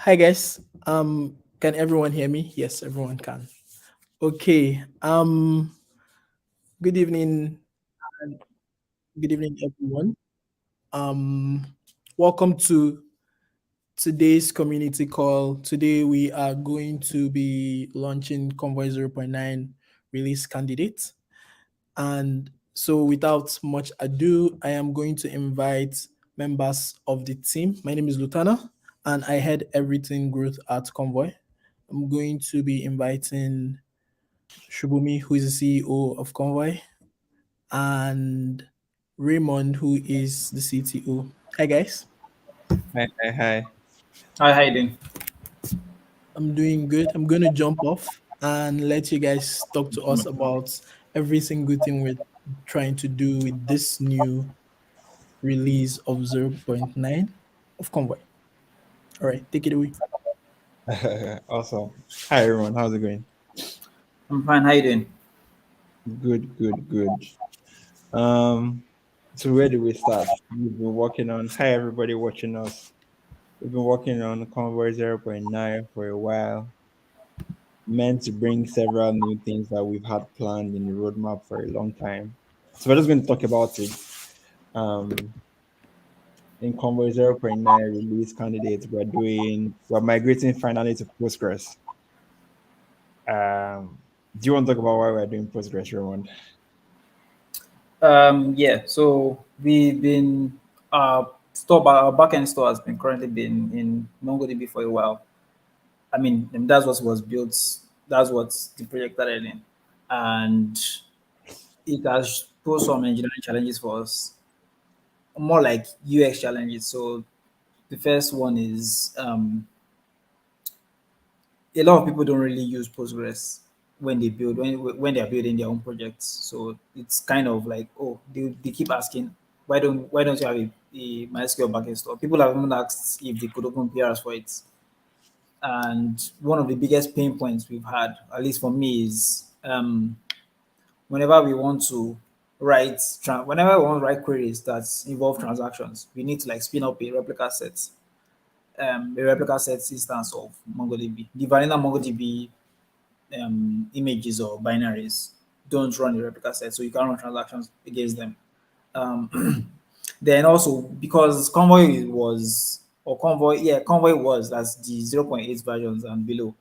Hi guys. Can everyone hear me? Yes, everyone can. Okay. Good evening. Good evening, everyone. Um, Welcome to today's community call. Today we are going to be launching Convoy 0.9 release candidates. And so, without much ado, I am going to invite members of the team. My name is Lutana, and I head everything growth at Convoy. I'm going to be inviting Shubumi, who is the CEO of Convoy, and Raymond, who is the CTO. Hi, guys. Hi, hi, hi. Hi, how you doing? I'm doing good. I'm going to jump off and let you guys talk to us about every single thing we're trying to do with this new release of 0.9 of Convoy. All right, take it away. Awesome. Hi, everyone. How's it going? I'm fine. How you doing? Good, good, good. Um, so where do we start? We've been working on. Hi, everybody watching us. We've been working on Convoy 0.9 for a while. Meant to bring several new things that we've had planned in the roadmap for a long time. So we're just going to talk about it. Um, in Convoy 0.9 release candidates, we're migrating finally to Postgres. Do you want to talk about why we're doing Postgres, Raymond? Yeah. So we've been our backend store has been currently been in Mongo DB for a while, I mean, and that's what was built. That's what the project started in, and it has posed some engineering challenges for us, more like UX challenges. So the first one is a lot of people don't really use Postgres when they build when they are building their own projects. So it's kind of like, oh, they keep asking, why don't you have a MySQL backend store? People have even asked if they could open PRs for it. And one of the biggest pain points we've had, at least for me, is whenever we want to whenever we want to write queries that involve transactions, we need to like spin up a replica set instance of MongoDB. The vanilla MongoDB images or binaries don't run a replica set, so you can't run transactions against them. Then also because Convoy was that's the 0.8 versions and below.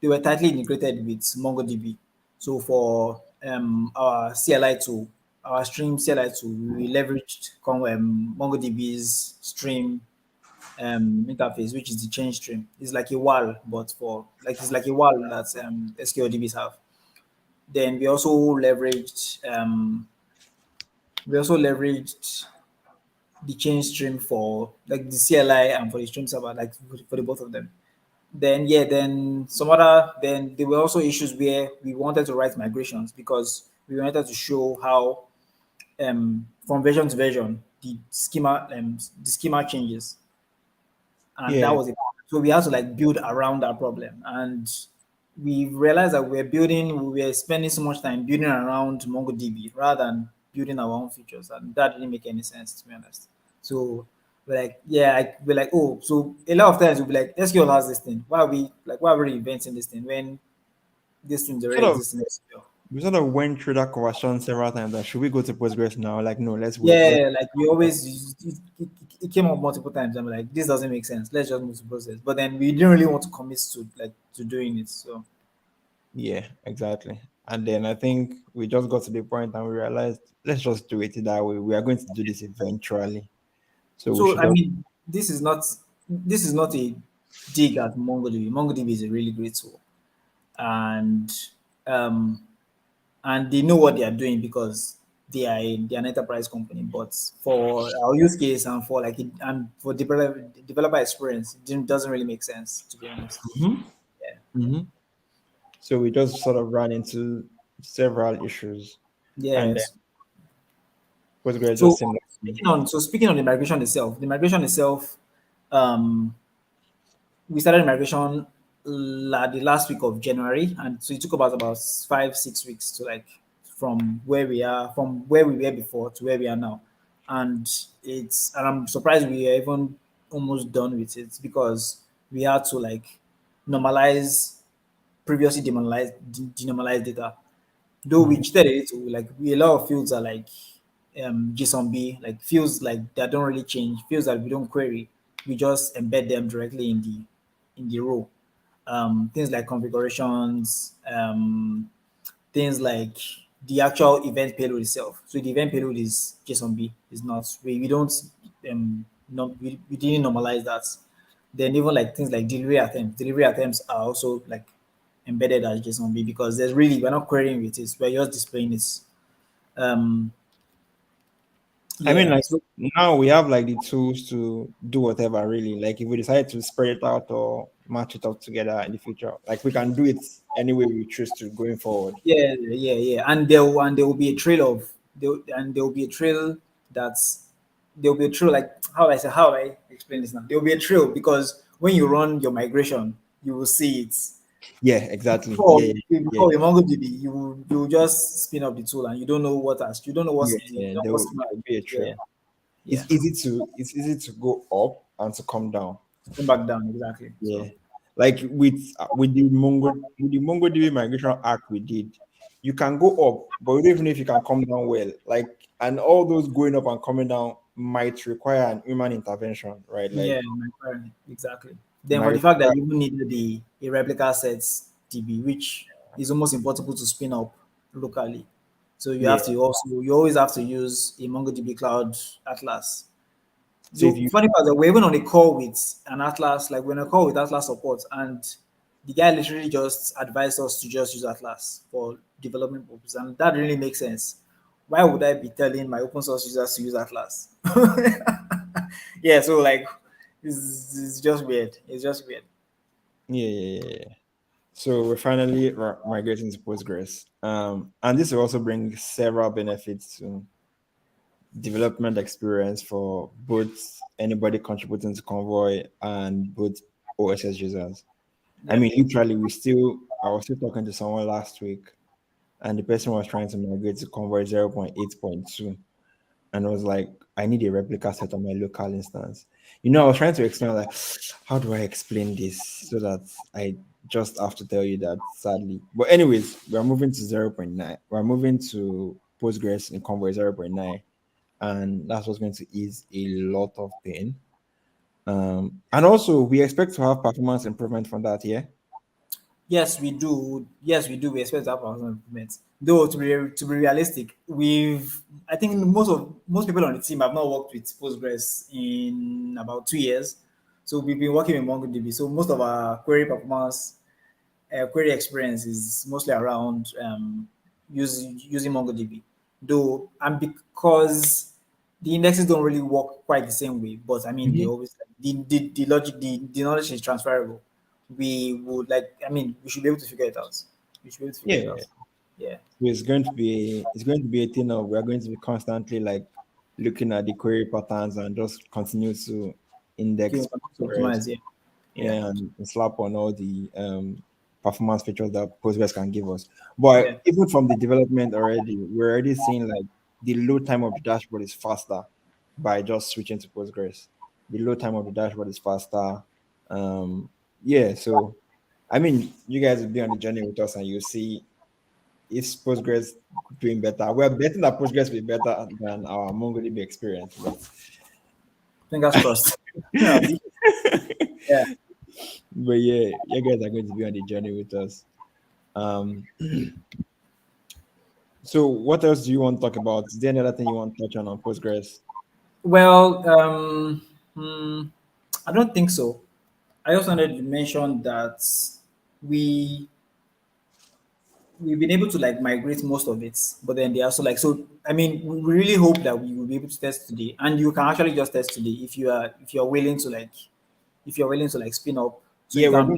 They were tightly integrated with MongoDB. So for our CLI tool, our stream CLI tool, we leveraged MongoDB's stream interface, which is the change stream. It's like a wall, but for like it's like a wall that SQLDBs have. Then we also leveraged the change stream for like the CLI and for the stream server, like for the both of them. Then there were also issues where we wanted to write migrations because we wanted to show how from version to version the schema changes, and that Yeah. was it. So we had to like build around that problem, and we realized that we were spending so much time building around MongoDB rather than building our own features, and that didn't make any sense to be honest. So we're like, oh, so a lot of times we'll be like, SQL has this thing. Why are we reinventing this thing when this thing Sort already of exists in SQL? we sort of went through that conversation several times. Like, should we go to Postgres now? Like, no, let's wait. Let's Yeah, like we always it came up multiple times. I'm like, this doesn't make sense. Let's just move to process. But then we didn't really want to commit to doing it. So yeah, exactly. And then I think we just got to the point and we realized let's just do it that way. We are going to do this eventually. So we so should I just mean, this is not a dig at MongoDB. MongoDB is a really great tool, and um and they know what they are doing because they're an enterprise company. But for our use case and for and for developer experience, doesn't really make sense to be honest. Mhm. Yeah. Mhm. So we just sort of ran into several issues, and then Yes. Postgres So just seemed like speaking on the migration itself, um, we started migration the last week of January, and so it took about 5-6 weeks to like from where we were before to where we are now, and I'm surprised we are even almost done with it because we had to like normalize previously denormalized data. Though we cheated a little, like a lot of fields are like JSON-B, like fields like that don't really change, fields that we don't query, we just embed them directly in the row. Things like configurations, things like the actual event payload itself. So the event payload is JSON-B. Is not we don't no, we didn't normalize that. Then even like things like delivery attempts are also like embedded as JSON-B because we're not querying with it, we're just displaying it. Um, I mean, yeah, like so now we have like the tools to do whatever really. Like if we decide to spread it out or match it up together in the future, like we can do it any way we choose to going forward. yeah, and there will be a trail and there will be a trail that's there will be a trail like how I explain this now. There will be a trail because when you run your migration, you will see it. Yeah, exactly. Before, Yeah, before with MongoDB, you will just spin up the tool and you don't know yeah, what's the you yeah. don't know There what's will, schema. there will be a Yeah, trail. yeah. It's easy to go up and to come down. Come back down exactly. Yeah, So like with the MongoDB migration arc we did, you can go up, but we don't even know if you can come down well. Like, and all those going up and coming down might require an human intervention, right? Like, yeah, my parent, exactly. Then for might the fact that require you even needed a replica sets DB, which is almost impossible to spin up locally. So yeah, you always have to use a MongoDB Cloud Atlas. So if So you funny part is that we're even on a call with an Atlas, like we're on a call with Atlas support, and the guy literally just advised us to just use Atlas for development purposes, and that really makes sense. Why would I be telling my open source users to use Atlas? Yeah, so like it's just weird. It's just weird. yeah. So we're finally migrating to Postgres. And this will also bring several benefits to development experience for both anybody contributing to Convoy and both OSS users. I Yeah. mean, literally, I was still talking to someone last week, and the person was trying to migrate to Convoy 0.8.2, and I was like, I need a replica set on my local instance. I was trying to explain, like, how do I explain this so that I just have to tell you that sadly. But anyways, we're moving to 0.9. We're moving to Postgres in Convoy 0.9, and that's what's going to ease a lot of pain. And also, we expect to have performance improvement from that, yeah? Yes, we do. Yes, we do. We expect to have performance improvements. Though to be realistic, I think most people on the team have not worked with Postgres in about 2 years. So we've been working with Mongo DB. So most of our query experience is mostly around using MongoDB. Though, and because the indexes don't really work quite the same way, but I mean, they Mhm. always the logic, the knowledge is transferable. We should be able to figure it out. We should be able to figure it Yeah. out. Yeah. So it's going to be a thing of we're going to be constantly like looking at the query patterns and just continue to Okay, index we want to Postgres, optimize. Yeah. Yeah. yeah, and slap on all the performance features that Postgres can give us. But Yeah. even from the development already, we're already seeing like the load time of the dashboard is faster by just switching to Postgres. The load time of the dashboard is faster. Yeah, so I mean, you guys will be on the journey with us, and you see is Postgres doing better. We're betting that Postgres will be better than our MongoDB experience, but Fingers crossed. Yeah. Yeah. yeah, you guys are going to be on the journey with us. Um, so what else do you want to talk about? Is there any other thing you want to touch on Postgres? Well, I don't think so. I also wanted to mention that we we've been able to like migrate most of it, but then they also like so. I mean, we really hope that we will be able to test today, and you can actually just test today if you're willing to like spin up. So Yeah, you can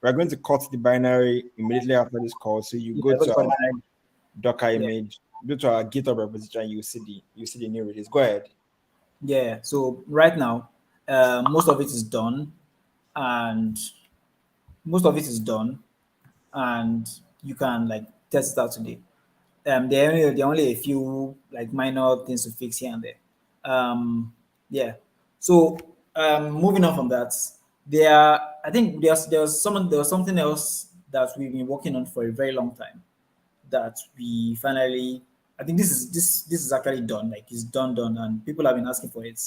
we're going to cut the binary immediately after this call. So you go yeah, go to to our Coordinate. Docker Yeah, image, go to our GitHub repository, you see the new release. Go ahead. yeah. So right now, most of it is done, and most of it is done, and you can like test it out today. There are only a few like minor things to fix here and there. Yeah. So moving on from that, I think there was something else that we've been working on for a very long time that we finally. I think this is actually done. Like it's done, and people have been asking for it.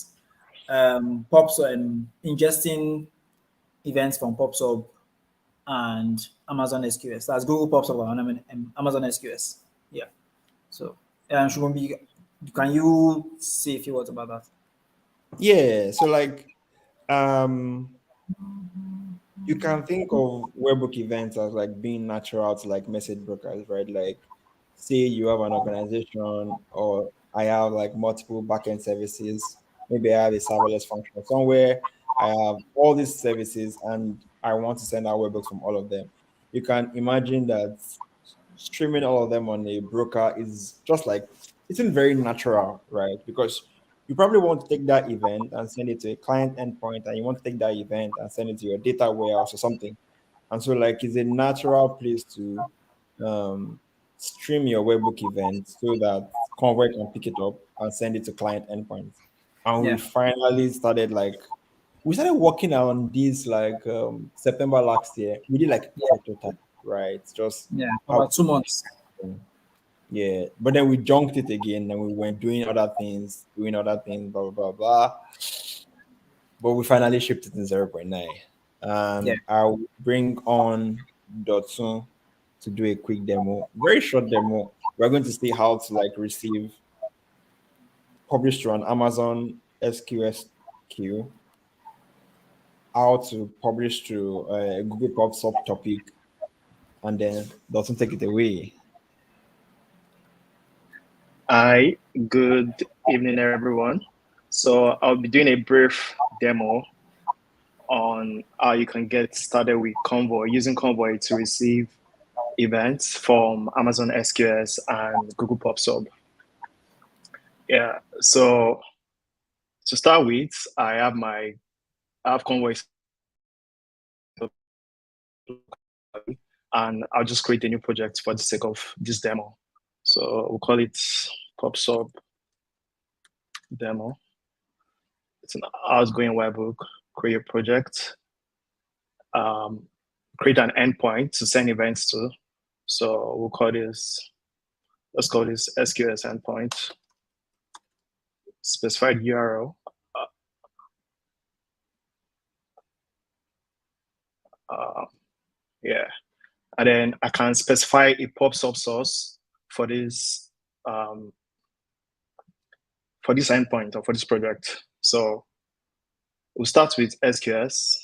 Pops and ingesting events from PubSub and Amazon SQS. That's Google PubSub and Amazon SQS. Yeah. So, Shubhambi, can you say a few words about that? Yeah, so like you can think of webhook events as like being natural to like message brokers, right? Like, say you have an organization, or I have like multiple backend services. Maybe I have a serverless function somewhere. I have all these services, and I want to send out webhooks from all of them. You can imagine that streaming all of them on a broker is just like it's not very natural, right? Because you probably want to take that event and send it to a client endpoint, and you want to take that event and send it to your data warehouse or something. And so, like, it's a natural place to stream your webbook event so that Convoy can pick it up and send it to client endpoints. And we Yeah. finally started we started working on this September last year. We did like Yeah. prototype, right? Just Yeah. how About 2 months. yeah, but then we junked it again, and we went doing other things, blah blah blah blah. But we finally shipped it in 0.9, Yeah. and I'll bring on Dotsun to do a quick demo, very short demo. We're going to see how to like receive published on Amazon SQS queue, how to publish to a Google Pub subtopic, and then doesn't take it away. Hi, good evening, everyone. So I'll be doing a brief demo on how you can get started with Convoy, using Convoy to receive events from Amazon SQS and Google Pub Sub. Yeah, so to start with, I have Convoy, and I'll just create a new project for the sake of this demo. So we'll call it Pub Sub demo. It's an outgoing webhook, create a project, create an endpoint to send events to. So let's call this SQS endpoint, specified URL. Yeah, and then I can specify a pub sub source for this endpoint or for this project. So we'll start with SQS.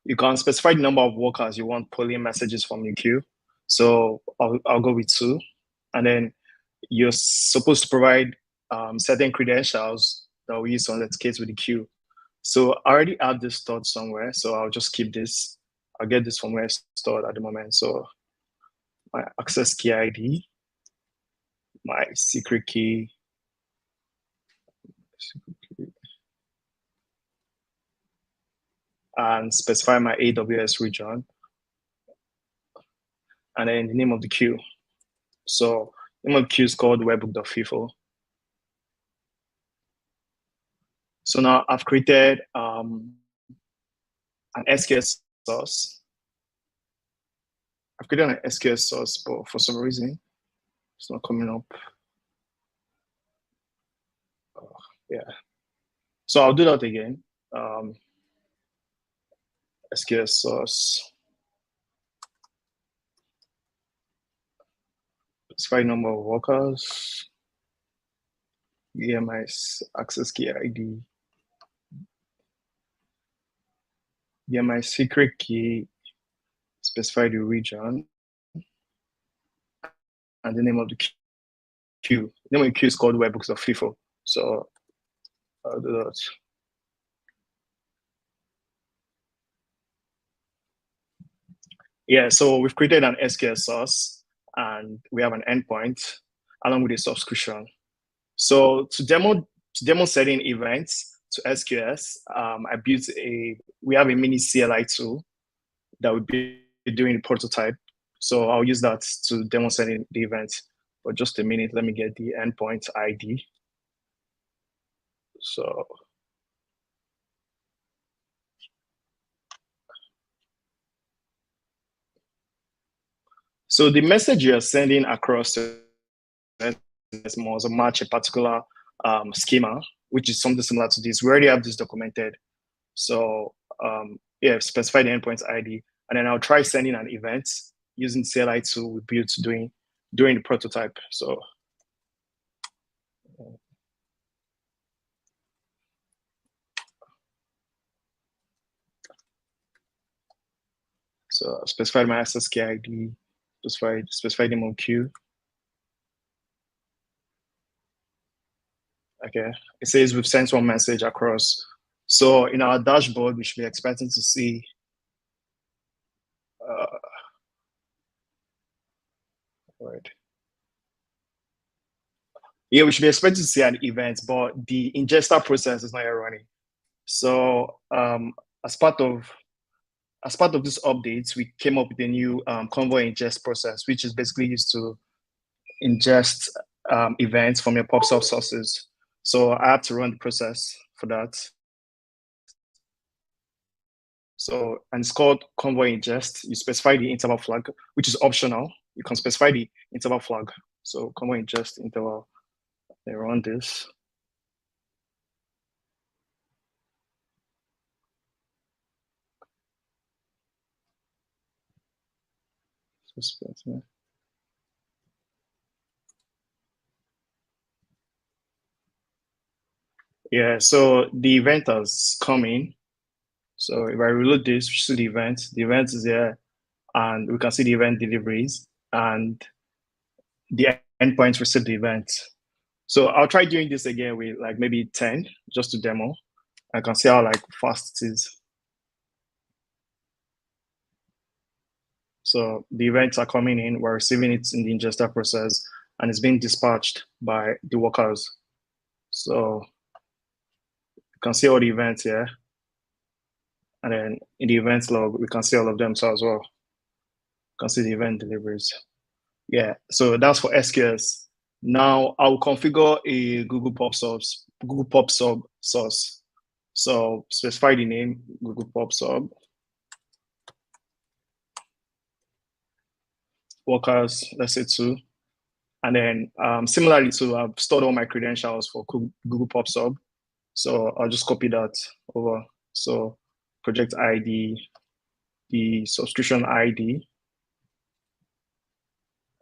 You can specify the number of workers you want pulling messages from your queue. So I'll go with 2. And then you're supposed to provide certain credentials that we use to authenticate with the queue. So I already have this stored somewhere. So I'll just keep this. I'll get this from where it's stored at the moment. So my access key ID, my secret key, and specify my AWS region, and then the name of the queue. So the name of the queue is called webbook.fifo. So now I've created an SQS source. I've created an SQS source, but for some reason, it's not coming up. Yeah. So I'll do that again. SQS source. Specify number of workers. My access key ID. My secret key. Specify the region. And the name of the queue. The name of the queue is called webhooks.fifo. So I'll do that. Yeah, so we've created an SQL source and we have an endpoint along with a subscription. So to demo setting events to SQS, we have a mini CLI tool that would be doing the prototype. So I'll use that to demo setting the event. For just a minute, let me get the endpoint ID. So the message you're sending across to must match a particular schema, which is something similar to this. We already have this documented. So specify the endpoint ID, and then I'll try sending an event using CLI tool we built during the prototype. So specify my access key ID, specify the name queue. Okay, it says we've sent one message across. So in our dashboard, we should be expecting to see yeah, we should be expecting to see an event, but the ingester process is not yet running. So as part of this update, we came up with a new Convoy ingest process, which is basically used to ingest events from your PubSub sources. So I have to run the process for that. So, and it's called Convoy ingest. You specify the interval flag, which is optional. You can specify the interval flag. So Convoy ingest interval, they run this. Yeah, so the event has come in. So if I reload this, we see the event. The event is there, and we can see the event deliveries and the endpoints receive the event. So I'll try doing this again with like maybe 10 just to demo. I can see how like fast it is. So the events are coming in, we're receiving it in the ingester process, and it's being dispatched by the workers. So you can see all the events here. And then in the events log, we can see all of them so as well. You can see the event deliveries. Yeah, so that's for SQS. Now I'll configure a Google Pop Sub source. So specify the name, Google Pop Sub. Workers, let's say 2. And then similarly to, I've stored all my credentials for Google Pop Sub. So I'll just copy that over. So project ID, the subscription ID,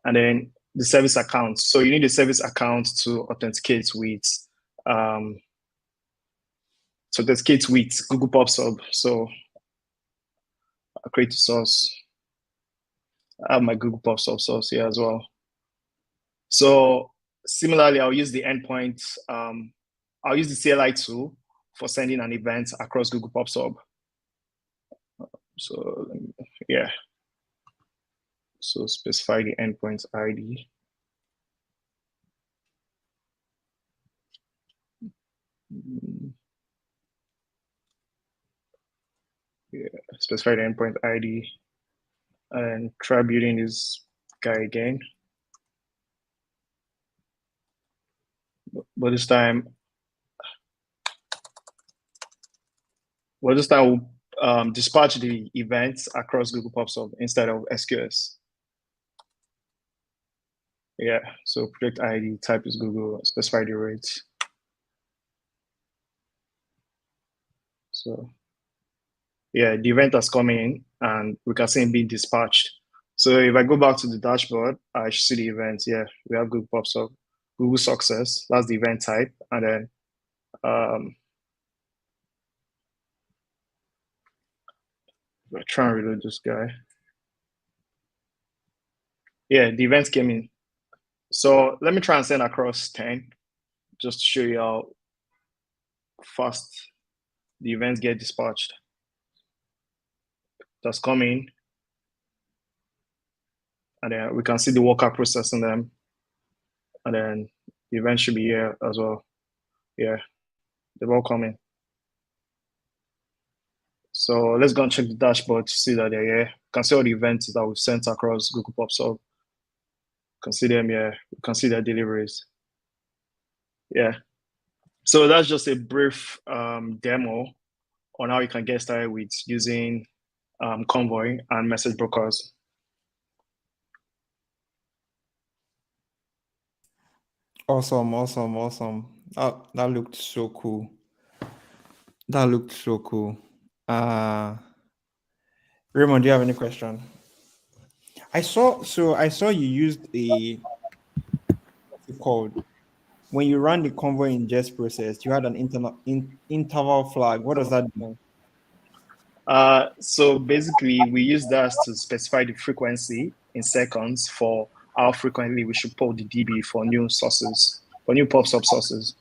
and then the service account. So you need a service account to authenticate with Google Pop Sub. So I'll create a source. I have my Google Pop Sub source here as well. So similarly, I'll use the endpoint. I'll use the CLI tool for sending an event across Google Pop Sub. So yeah. So specify the endpoint ID. Yeah, specify the endpoint ID and try building this guy again. But this time we'll dispatch the events across Google Pop Sub instead of SQS. Yeah, so project ID type is Google, specify the rate. So yeah, the event has come in and we can see it being dispatched. So if I go back to the dashboard, I should see the events. Yeah, we have Google Pop Sub, Google Success, that's the event type. And then we're trying to reload this guy. Yeah, the events came in. So let me try and send across 10 just to show you how fast the events get dispatched. That's coming. And then we can see the worker processing them. And then the event should be here as well. Yeah, they're all coming. So let's go and check the dashboard to see that they're here. You can see all the events that we've sent across Google Pop Sub. You can see them here. You can see their deliveries. Yeah. So that's just a brief demo on how you can get started with using Convoy and message brokers. Awesome. That looked so cool. Raymond, do you have any question? I saw you used what's it called? When you ran the Convoy ingest process, you had an interval flag. What does that mean? So basically, we use that to specify the frequency in seconds for how frequently we should pull the DB for new sources, for new pop sub sources.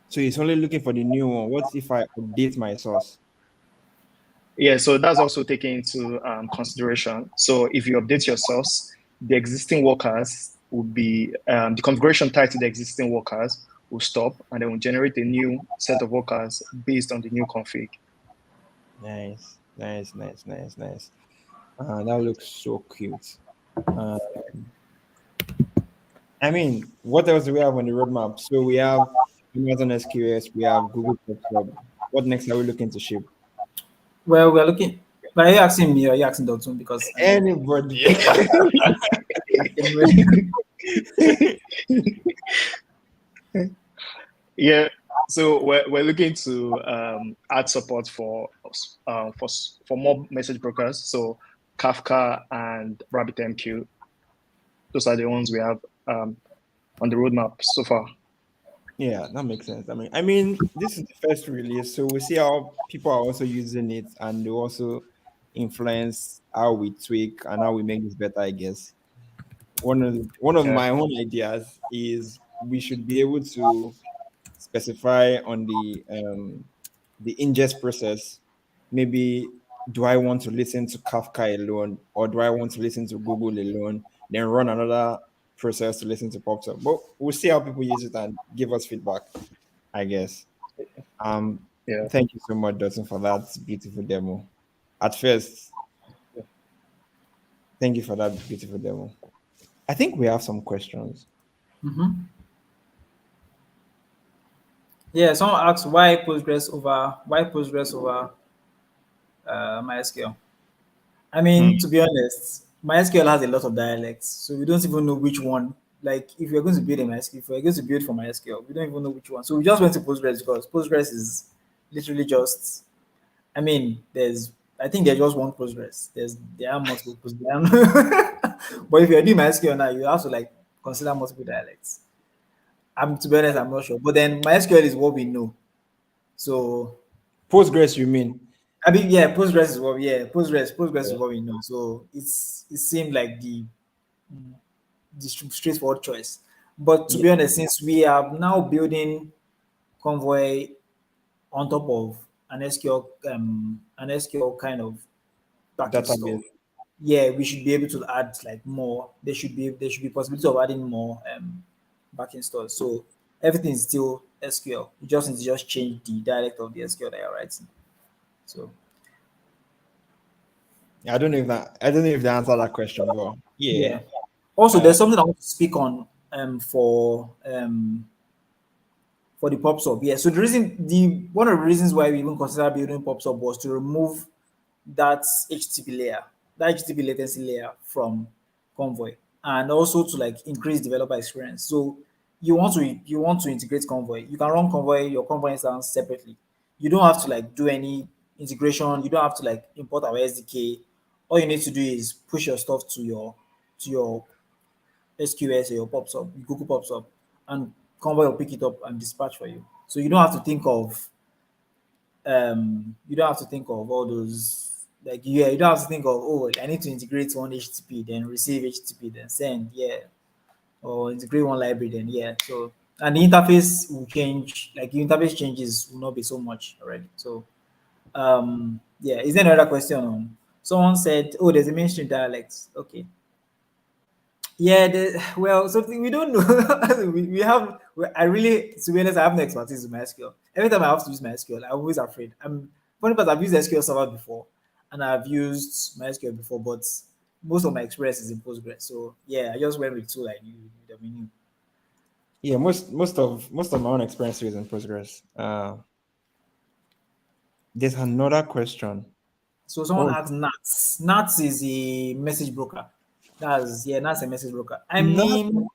So it's only looking for the new one. What if I update my source? Yeah, so that's also taken into consideration. So if you update your source, the existing workers will be, the configuration tied to the existing workers will stop, and then we'll generate a new set of workers based on the new config. Nice. That looks so cute. I mean, what else do we have on the roadmap? So we have Amazon SQS, we have Google Cloud. What next are we looking to ship? Well, we're looking. But are you asking me or are you asking Dotun? Because Anybody. Yeah, so we're looking to add support for more message brokers. So Kafka and RabbitMQ. Those are the ones we have on the roadmap so far. Yeah, that makes sense. I mean, this is the first release, so we see how people are also using it, and they also influence how we tweak and how we make this better. I guess one of Yeah. my own ideas is we should be able to specify on the ingest process. Maybe, do I want to listen to Kafka alone, or do I want to listen to Google alone, then run another process to listen to PubSub? But we'll see how people use it and give us feedback, I guess. Um, Yeah. Thank you so much, Dotson, for that beautiful demo. At first, thank you for that beautiful demo. I think we have some questions. Mm-hmm. Yeah, someone asks why Postgres over MySQL. I Hmm. mean, to be honest, MySQL has a lot of dialects, so we don't even know which one. Like, if you're going to build a MySQL, if we're going to build for MySQL, we don't even know which one. So we just went to Postgres because Postgres is literally just. I mean, I think there's just one Postgres. There are multiple Postgres, but if you're doing MySQL now, you have to like consider multiple dialects. To be honest, I'm not sure. But then MySQL is what we know. So Postgres, you mean? I mean, yeah, Postgres is Yeah. what we know. So it seemed like the straightforward choice. But to Yeah. be honest, since we are now building Convoy on top of an SQL kind of package stuff, Database. yeah, we should be able to add like more. There should be possibility of adding more backend stores. So everything is still SQL. You just need to just change the dialect of the SQL that you're writing. So I don't know if that answered that question, but yeah. yeah. Also, Uh, there's something I want to speak on for the pop up. Yeah. So the one of the reasons why we even consider building pop up was to remove that HTTP layer, that HTTP latency layer from Convoy, and also to like increase developer experience. So you want to integrate Convoy. You can run Convoy your Convoy instance separately. You don't have to like do any integration. You don't have to like import our SDK. All you need to do is push your stuff to your SQS or your pops up, Google pops up, and Convoy will pick it up and dispatch for you. So you don't have to think of all those like yeah, you don't have to think of oh I need to integrate one HTTP, then receive HTTP, then send, yeah, or integrate one library, then yeah. So and the interface will change, like the interface changes will not be so much already. So yeah, is there another question on someone said, oh, there's a mainstream dialect. Okay. Yeah, well, something we don't know. I really, to be honest, I have no expertise in MySQL. Every time I have to use MySQL, I'm always afraid. Funny, but I've used SQL Server before, and I've used MySQL before, but most of my experience is in Postgres. So yeah, I just went with tool I knew that we knew. yeah, most of my own experience is in Postgres. There's another question. So someone Oh, asked Nats. Nats is a message broker. Nats a message broker. I not mean,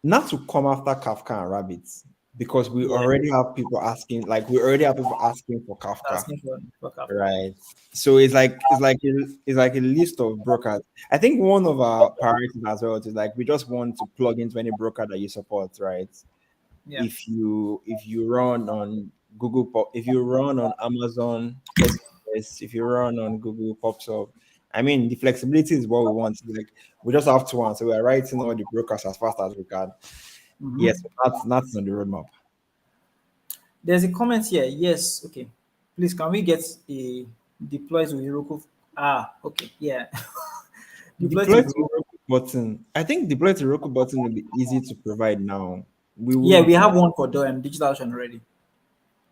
not to come after Kafka and rabbits, because yeah, we already have people asking for Kafka, asking for Kafka. right? So it's like a list of brokers. I think one of our priorities as well is like we just want to plug into any broker that you support, right? Yeah. If you run on if you run on Amazon SQS, if you run on Google pops up. I mean, the flexibility is what we want. Like, we just have to want, so we are writing all the brokers as fast as we can. Yes, Mhm. that's on the roadmap. There's a comment here. Yes. Okay. Please, can we get a deploy to Heroku? Ah, okay. Yeah. Deploy to Deploy to Heroku. Roku button. I think deploy to Roku button will be easy to provide now. We Yeah, would, we have one for digital ocean already.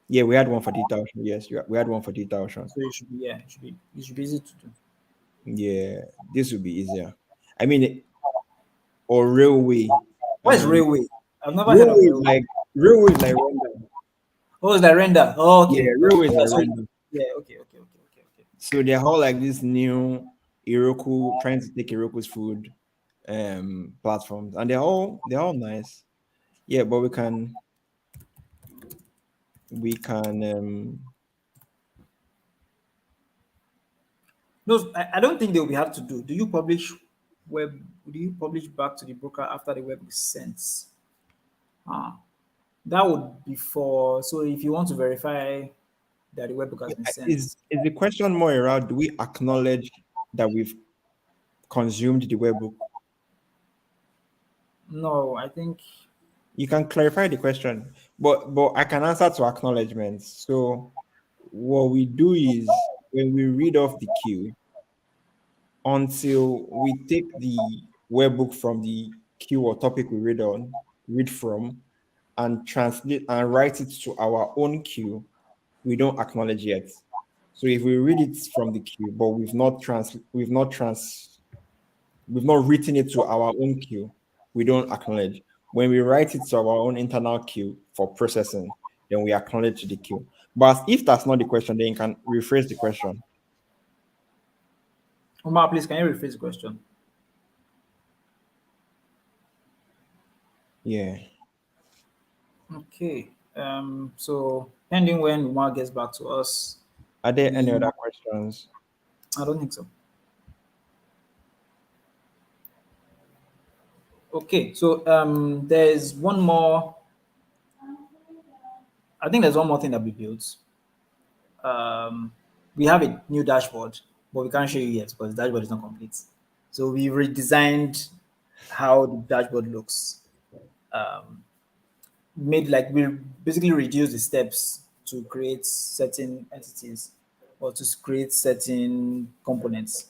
yeah, we had one for data ocean. Yes, we had one for data ocean. So it should be easy to do. Yeah, this would be easier. I mean, or railway. What is Um, railway? I've never heard of railway is railway. like railway is like render. Oh, it's like render. Oh, Yeah, okay. Okay. railway is Yeah, like so render. yeah, okay. So they're all like this new Heroku, trying to take Heroku's food platforms, and they're all nice. Yeah, but we can. No, I don't think they will be hard to do. Do you publish back to the broker after the web is sent? Ah. That would be for, so if you want to verify that the webhook has been sent. Is the question more around, do we acknowledge that we've consumed the webhook? No, I think, You can clarify the question, but I can answer to acknowledgements. So what we do is when we read off the queue, until we take the webhook from the queue or topic we read from, and translate and write it to our own queue, we don't acknowledge yet. So if we read it from the queue, but we've not written it to our own queue, we don't acknowledge. When we write it to our own internal queue for processing, then we acknowledge the queue. But if that's not the question, then you can rephrase the question. Omar, please, can you rephrase the question? Yeah. Okay. So pending when Umar gets back to us, Are there any we other questions? I don't think so. Okay, so there's one more. I think there's one more thing that we built. Um, we have a new dashboard, but we can't show you yet because the dashboard is not complete. So we redesigned how the dashboard looks. Um, Made like we basically reduce the steps to create certain entities or to create certain components.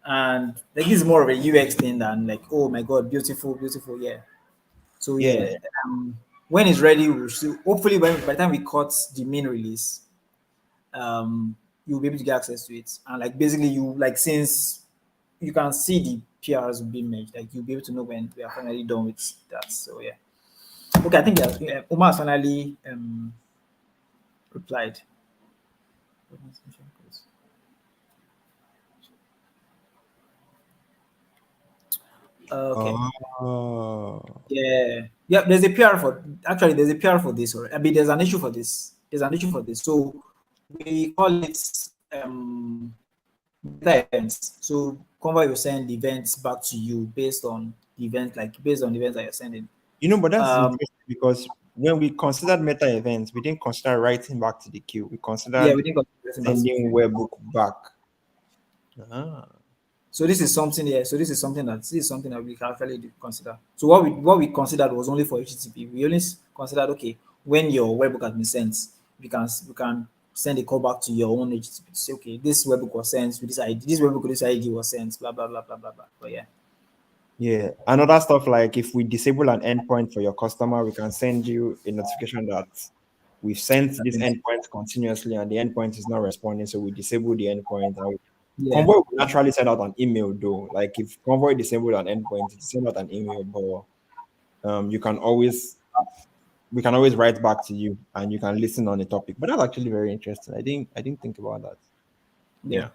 And like this is more of a UX thing than like, oh my god, beautiful, beautiful, yeah. So Yeah. yeah, when it's ready, we'll see. Hopefully, when by the time we cut the main release, you'll be able to get access to it. And like basically, you like since you can see the PRs being made, like you'll be able to know when we are finally done with that. So yeah. Okay, I think yeah, Omar has finally replied. Okay. Oh. Yeah. Yeah, there's a PR for actually there's a PR for this, or I mean there's an issue for this. There's an issue for this. So we call it meta events. So Convoy will send events back to you based on the event, like based on the events that you're sending. But that's Um interesting because when we considered meta events, we didn't consider writing back to the queue. We yeah, considered we think of everything back to the sending queue. webhook back. Ah. So this is something, yeah. So this is something that we can actually consider. So what we considered was only for HTTP. We only considered okay when your webhook has been sent, we can send a call back to your own HTTP to say okay this webhook was sent with this ID, this webhook with this ID was sent, blah blah blah blah blah blah. But yeah, Yeah. Another stuff like if we disable an endpoint for your customer, we can send you a notification that we've sent this endpoint continuously and the endpoint is not responding. So we disable the endpoint. And yeah, Convoy will naturally send out an email though. Like if Convoy disabled an endpoint, it send out an email, but you can always we can always write back to you and you can listen on the topic. But that's actually very interesting. I didn't think about that. yeah. Yeah.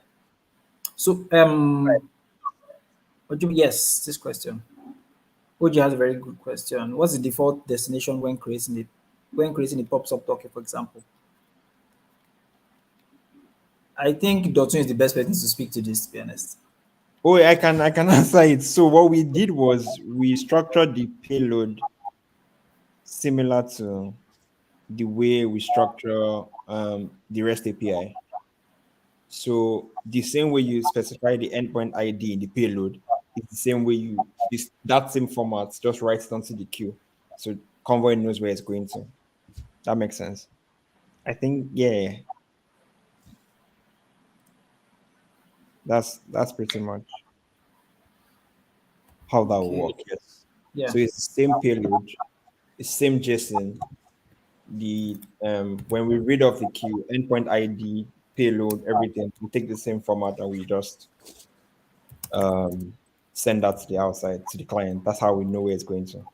So yes, this question. OG has a very good question. What's the default destination when creating the pops up token, for example? I think Dotun is the best person to speak to this, to be honest. Oh, I can answer it. So what we did was we structured the payload similar to the way we structure the REST API. So the same way you specify the endpoint ID in the payload is the same way you this that same format, just write it onto the queue. So Convoy knows where it's going to. That makes sense. I think yeah, that's pretty much how that will Okay. work. Yes. Yeah. So it's the same payload, it's same JSON. The when we read off the queue, endpoint ID, payload, everything, we take the same format and we just um send that to the outside to the client. That's how we know where it's going to.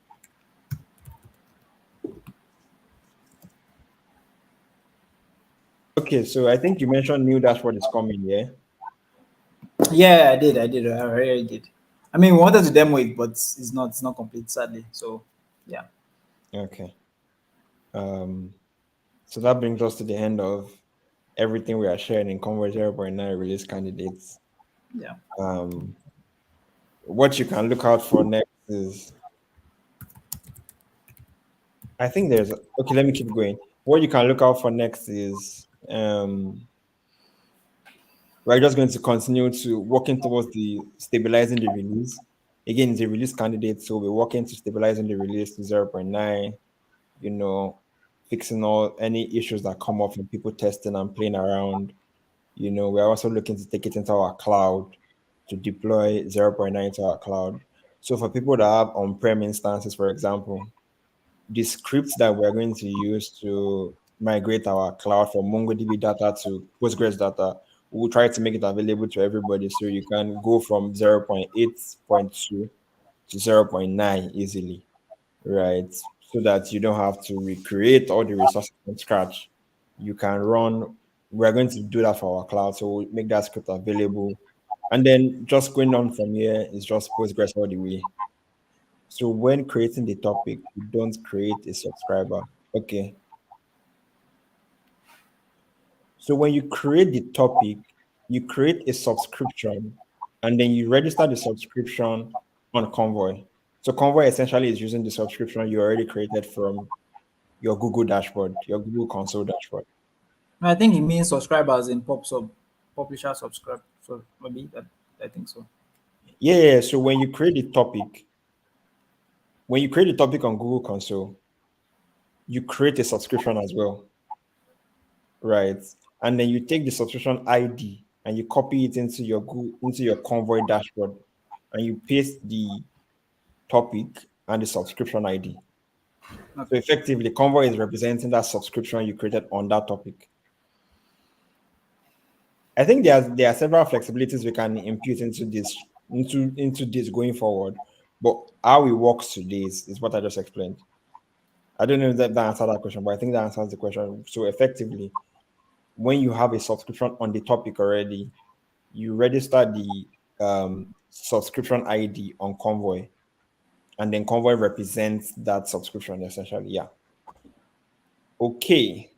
Okay, so I think you mentioned new dashboard is coming, yeah? Yeah, I did. I really did. I mean, we wanted to demo it, but it's not complete, sadly. So, yeah. Okay. Um, so that brings us to the end of everything we are sharing in Convoy 0.9 release candidates. Yeah. Um, what you can look out for next is I think there's okay. Let me keep going. What you can look out for next is we're just going to continue to working towards the stabilizing the release. Again, it's a release candidate, so we're working to stabilizing the release to 0.9. You know, fixing all any issues that come up from people testing and playing around. You know, we're also looking to take it into our cloud to deploy 0.9 to our cloud. So for people that have on-prem instances, for example, the scripts that we're going to use to migrate our cloud from Mongo DB data to Postgres data, we'll try to make it available to everybody so you can go from 0.8.2 to 0.9 easily, right? So that you don't have to recreate all the resources from scratch. You can run, we're going to do that for our cloud. So we'll make that script available. And then just going on from here is just Postgres all the way. So when creating the topic, you don't create a subscriber. Okay. So when you create the topic, you create a subscription and then you register the subscription on Convoy. So Convoy essentially is using the subscription you already created from your Google dashboard, your Google console dashboard. I think it means subscribers in pop sub, publisher subscribe. So maybe that, I think so. Yeah. So when you create a topic on Google console, you create a subscription as well, right? And then you take the subscription ID and you copy it into your Google, into your Convoy dashboard, and you paste the topic and the subscription ID. So Okay. effectively, Convoy is representing that subscription you created on that topic. I think there are several flexibilities we can impute into this going forward, but how it works today is what I just explained. I don't know if that answered that question, but I think that answers the question. So effectively, when you have a subscription on the topic already, you register the subscription ID on Convoy, and then Convoy represents that subscription essentially. Yeah. Okay.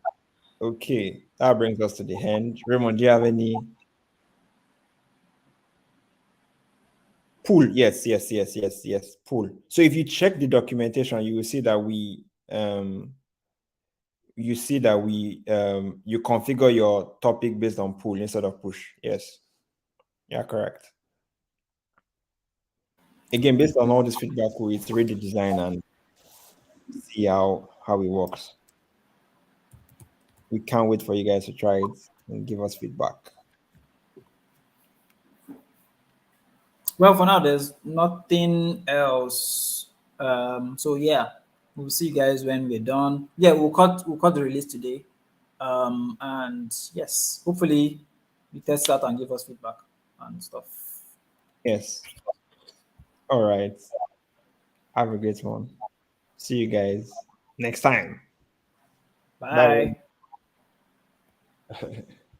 Okay. That brings us to the end. Raymond, do you have any pool? Yes, yes, yes, yes, yes. Pool. So if you check the documentation, you will see that you configure your topic based on pool instead of push. Yes. Yeah, correct. Again, based on all this feedback, we iterate the design and see how it works. We can't wait for you guys to try it and give us feedback. Well, for now, there's nothing else. So yeah, we'll see you guys when we're done. Yeah, we'll cut the release today. And yes, hopefully you test out and give us feedback and stuff. Yes. All right. Have a great one. See you guys next time. Bye. Bye.